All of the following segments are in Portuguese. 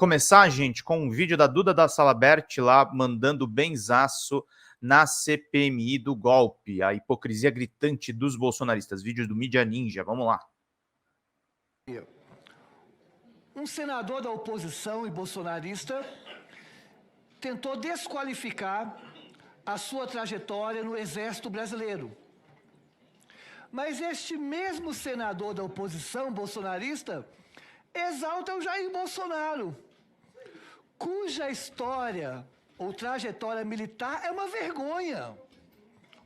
começar, gente, com um vídeo da Duda da Salabert lá mandando benzaço na CPMI do golpe, a hipocrisia gritante dos bolsonaristas. Vídeo do Mídia Ninja, vamos lá. Um senador da oposição e bolsonarista tentou desqualificar a sua trajetória no Exército Brasileiro. Mas este mesmo senador da oposição bolsonarista exalta o Jair Bolsonaro, cuja história ou trajetória militar é uma vergonha.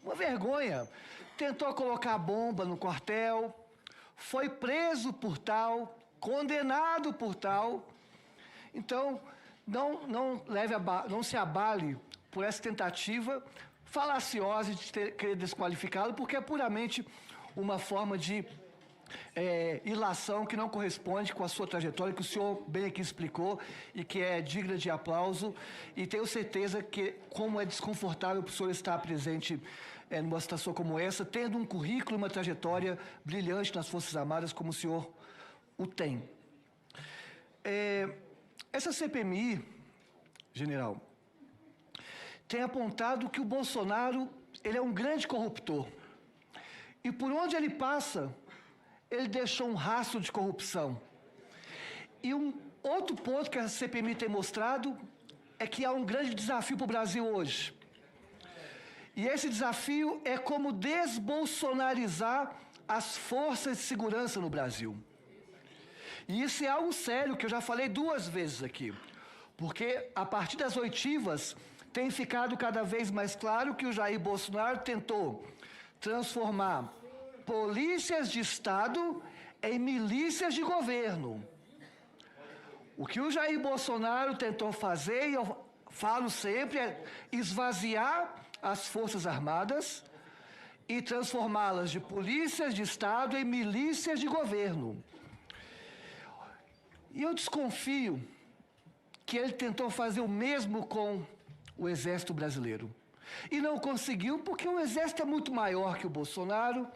Uma vergonha. Tentou colocar bomba no quartel, foi preso por tal, condenado por tal. Então, não se abale por essa tentativa falaciosa de querer desqualificá-lo, porque é puramente uma forma de ilação que não corresponde com a sua trajetória, que o senhor bem aqui explicou e que é digna de aplauso, e tenho certeza que, como é desconfortável para o senhor estar presente numa situação como essa, tendo um currículo e uma trajetória brilhante nas Forças Armadas, como o senhor o tem. Essa CPMI, general, tem apontado que o Bolsonaro ele é um grande corruptor. E por onde ele passa, ele deixou um rastro de corrupção. E um outro ponto que a CPMI tem mostrado é que há um grande desafio para o Brasil hoje. E esse desafio é como desbolsonarizar as forças de segurança no Brasil. E isso é algo sério, que eu já falei 2 vezes aqui. Porque, a partir das oitivas, tem ficado cada vez mais claro que o Jair Bolsonaro tentou transformar polícias de Estado em milícias de governo. O que o Jair Bolsonaro tentou fazer, e eu falo sempre, é esvaziar as Forças Armadas e transformá-las de polícias de Estado em milícias de governo. E eu desconfio que ele tentou fazer o mesmo com o Exército Brasileiro. E não conseguiu, porque o Exército é muito maior que o Bolsonaro,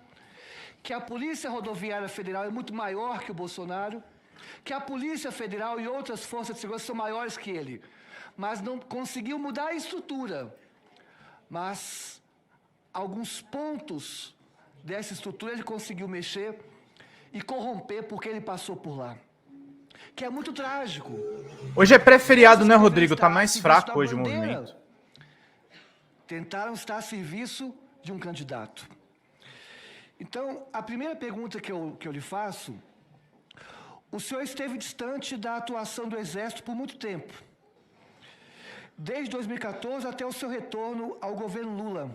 que a Polícia Rodoviária Federal é muito maior que o Bolsonaro, que a Polícia Federal e outras forças de segurança são maiores que ele. Mas não conseguiu mudar a estrutura. Mas alguns pontos dessa estrutura ele conseguiu mexer e corromper porque ele passou por lá. Que é muito trágico. Hoje é pré-feriado, né, Rodrigo? Tá mais fraco hoje o movimento. Tentaram estar a serviço de um candidato. Então, a primeira pergunta que eu lhe faço, o senhor esteve distante da atuação do Exército por muito tempo. Desde 2014 até o seu retorno ao governo Lula,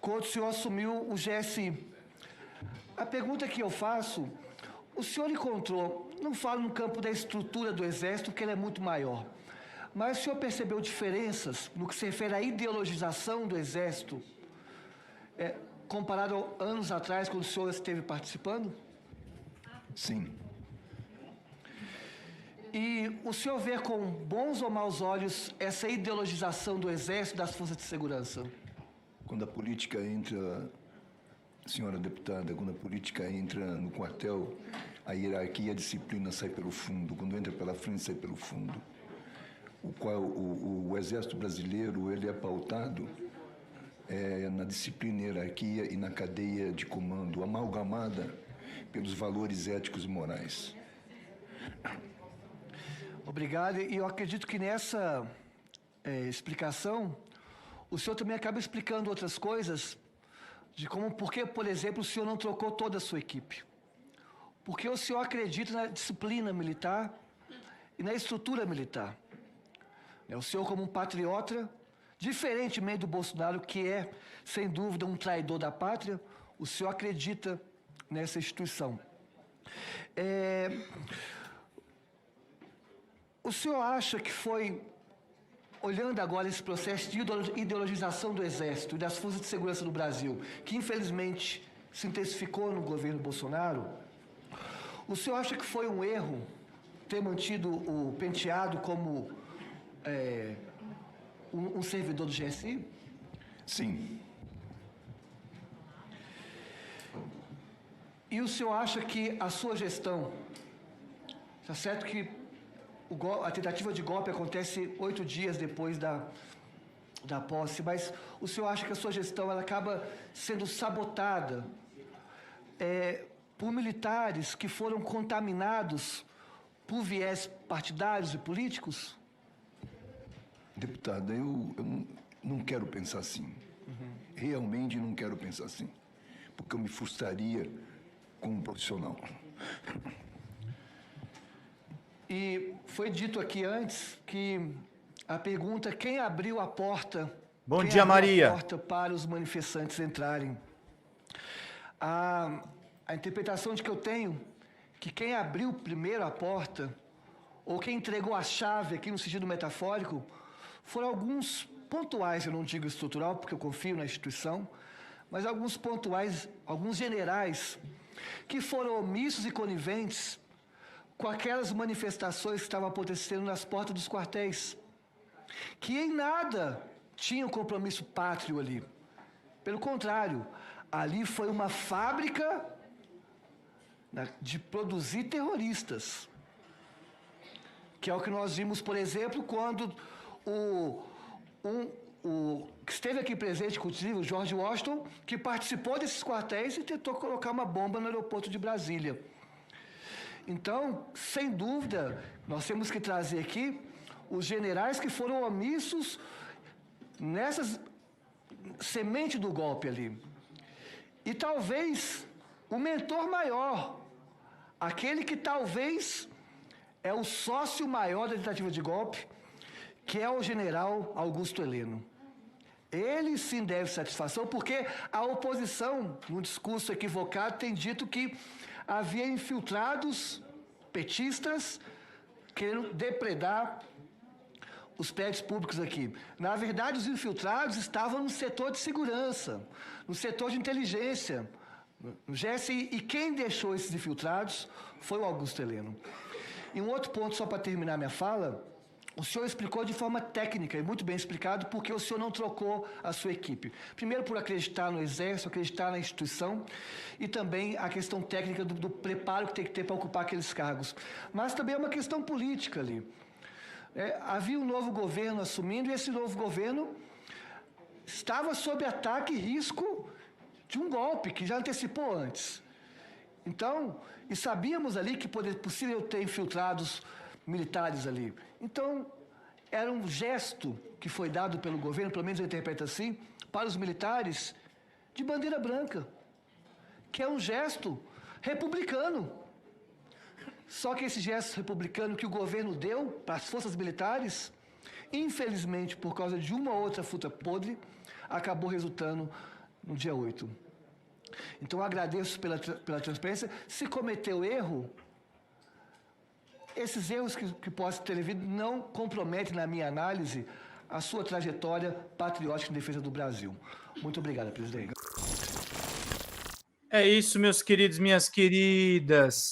quando o senhor assumiu o GSI. A pergunta que eu faço, o senhor encontrou, não falo no campo da estrutura do Exército, porque ele é muito maior, mas o senhor percebeu diferenças no que se refere à ideologização do Exército, comparado a anos atrás, quando o senhor esteve participando? Sim. E o senhor vê com bons ou maus olhos essa ideologização do Exército e das Forças de Segurança? Quando a política entra, senhora deputada, quando a política entra no quartel, a hierarquia e a disciplina sai pelo fundo. Quando entra pela frente, sai pelo fundo. O Exército Brasileiro ele é pautado na disciplina, hierarquia e na cadeia de comando, amalgamada pelos valores éticos e morais. Obrigado. E eu acredito que nessa explicação, o senhor também acaba explicando outras coisas, de como, por que, por exemplo, o senhor não trocou toda a sua equipe. Porque o senhor acredita na disciplina militar e na estrutura militar. O senhor, como um patriota, diferentemente do Bolsonaro, que é, sem dúvida, um traidor da pátria, o senhor acredita nessa instituição. O senhor acha que foi, olhando agora esse processo de ideologização do Exército e das Forças de Segurança no Brasil, que infelizmente se intensificou no governo Bolsonaro, o senhor acha que foi um erro ter mantido o Penteado como um servidor do GSI? Sim. E o senhor acha que a sua gestão, está certo que a tentativa de golpe acontece 8 dias depois da posse, mas o senhor acha que a sua gestão ela acaba sendo sabotada por militares que foram contaminados por viés partidários e políticos? Deputada, eu não quero pensar assim. Realmente não quero pensar assim. Porque eu me frustraria como profissional. E foi dito aqui antes que a pergunta quem abriu a porta... Bom dia, Maria. A porta para os manifestantes entrarem. A interpretação de que eu tenho que quem abriu primeiro a porta, ou quem entregou a chave aqui no sentido metafórico, foram alguns pontuais, eu não digo estrutural, porque eu confio na instituição, mas alguns pontuais, alguns generais, que foram omissos e coniventes com aquelas manifestações que estavam acontecendo nas portas dos quartéis, que em nada tinham compromisso pátrio ali. Pelo contrário, ali foi uma fábrica de produzir terroristas, que é o que nós vimos, por exemplo, quando que esteve aqui presente, inclusive, o George Washington, que participou desses quartéis e tentou colocar uma bomba no aeroporto de Brasília. Então, sem dúvida, nós temos que trazer aqui os generais que foram omissos nessas semente do golpe ali. E talvez o mentor maior, aquele que talvez é o sócio maior da tentativa de golpe, que é o general Augusto Heleno. Ele sim deve satisfação, porque a oposição, num discurso equivocado, tem dito que havia infiltrados petistas querendo depredar os prédios públicos aqui. Na verdade, os infiltrados estavam no setor de segurança, no setor de inteligência, no GSI, e quem deixou esses infiltrados foi o Augusto Heleno. E um outro ponto, só para terminar minha fala, o senhor explicou de forma técnica e muito bem explicado porque o senhor não trocou a sua equipe. Primeiro, por acreditar no Exército, acreditar na instituição e também a questão técnica do preparo que tem que ter para ocupar aqueles cargos. Mas também é uma questão política ali. Havia um novo governo assumindo e esse novo governo estava sob ataque e risco de um golpe que já antecipou antes. Então, e sabíamos ali que possível ter infiltrados militares ali. Então, era um gesto que foi dado pelo governo, pelo menos eu interpreto assim, para os militares, de bandeira branca, que é um gesto republicano. Só que esse gesto republicano que o governo deu para as forças militares, infelizmente, por causa de uma ou outra fruta podre, acabou resultando no dia 8. Então, eu agradeço pela transparência. Se cometeu erro, esses erros que possam ter vindo não comprometem, na minha análise, a sua trajetória patriótica em defesa do Brasil. Muito obrigado, presidente. É isso, meus queridos, minhas queridas.